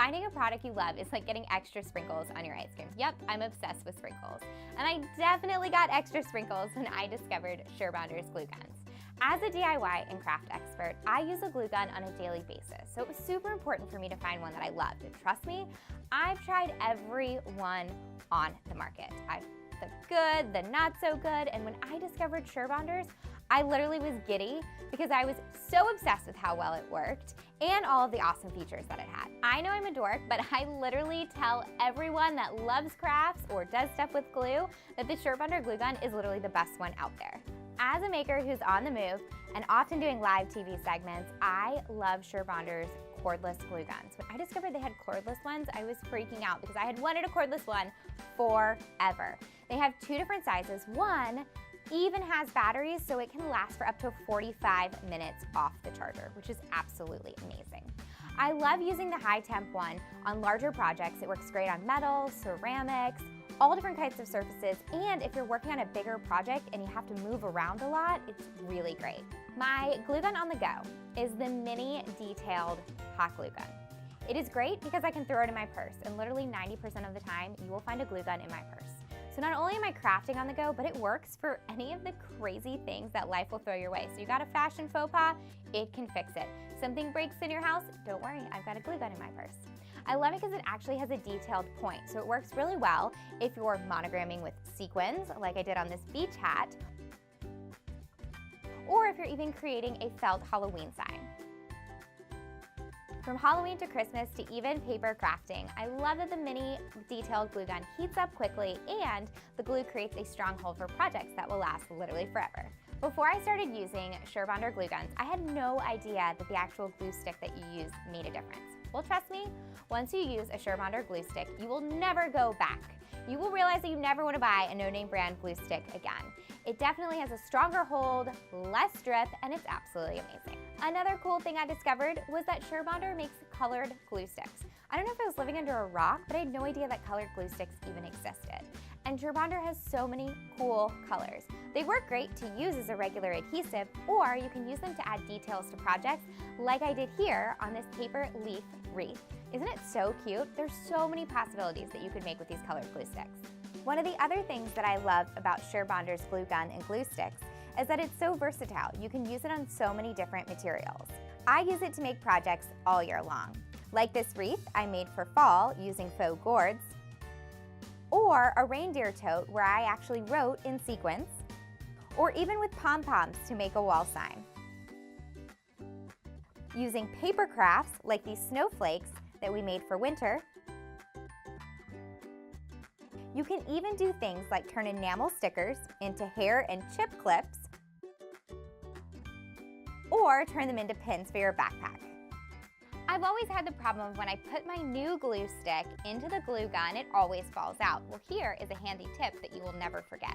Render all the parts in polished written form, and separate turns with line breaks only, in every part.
Finding a product you love is like getting extra sprinkles on your ice cream. Yep, I'm obsessed with sprinkles. And I definitely got extra sprinkles when I discovered Surebonder's glue guns. As a DIY and craft expert, I use a glue gun on a daily basis, so it was super important for me to find one that I loved. And trust me, I've tried every one on the market. The good, the not so good, and when I discovered Surebonder's, I literally was giddy because I was so obsessed with how well it worked and all of the awesome features that it had. I know I'm a dork, but I literally tell everyone that loves crafts or does stuff with glue that the Surebonder glue gun is literally the best one out there. As a maker who's on the move and often doing live TV segments, I love Surebonder's cordless glue guns. When I discovered they had cordless ones, I was freaking out because I had wanted a cordless one forever. They have two different sizes. One even has batteries, so it can last for up to 45 minutes off the charger, which is absolutely amazing. I love using the high temp one on larger projects. It works great on metal, ceramics, all different kinds of surfaces, and if you're working on a bigger project and you have to move around a lot, it's really great. My glue gun on the go is the mini detailed hot glue gun. It is great because I can throw it in my purse, and literally 90% of the time you will find a glue gun in my purse. So not only am I crafting on the go, but it works for any of the crazy things that life will throw your way. So you got a fashion faux pas, it can fix it. Something breaks in your house, don't worry, I've got a glue gun in my purse. I love it because it actually has a detailed point, so it works really well if you're monogramming with sequins, like I did on this beach hat, or if you're even creating a felt Halloween sign. From Halloween to Christmas to even paper crafting, I love that the mini detailed glue gun heats up quickly and the glue creates a stronghold for projects that will last literally forever. Before I started using Surebonder glue guns, I had no idea that the actual glue stick that you use made a difference. Well, trust me, once you use a Surebonder glue stick, you will never go back. You will realize that you never want to buy a no-name brand glue stick again. It definitely has a stronger hold, less drip, and it's absolutely amazing. Another cool thing I discovered was that Surebonder makes colored glue sticks. I don't know if I was living under a rock, but I had no idea that colored glue sticks even existed. And Surebonder has so many cool colors. They work great to use as a regular adhesive, or you can use them to add details to projects like I did here on this paper leaf wreath. Isn't it so cute? There's so many possibilities that you could make with these colored glue sticks. One of the other things that I love about Surebonder's glue gun and glue sticks is that it's so versatile. You can use it on so many different materials. I use it to make projects all year long. Like this wreath I made for fall using faux gourds, or a reindeer tote where I actually wrote in sequins, or even with pom-poms to make a wall sign. Using paper crafts like these snowflakes that we made for winter, you can even do things like turn enamel stickers into hair and chip clips, or turn them into pins for your backpack. I've always had the problem of when I put my new glue stick into the glue gun, it always falls out. Well, here is a handy tip that you will never forget.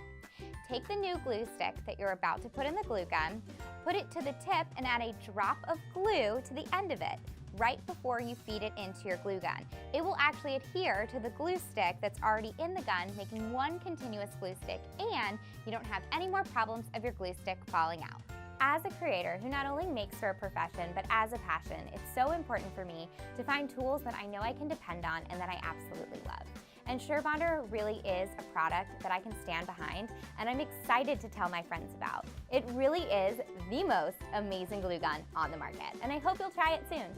Take the new glue stick that you're about to put in the glue gun, put it to the tip, and add a drop of glue to the end of it right before you feed it into your glue gun. It will actually adhere to the glue stick that's already in the gun, making one continuous glue stick, and you don't have any more problems of your glue stick falling out. As a creator who not only makes for a profession, but as a passion, it's so important for me to find tools that I know I can depend on and that I absolutely love. And Surebonder really is a product that I can stand behind, and I'm excited to tell my friends about. It really is the most amazing glue gun on the market, and I hope you'll try it soon.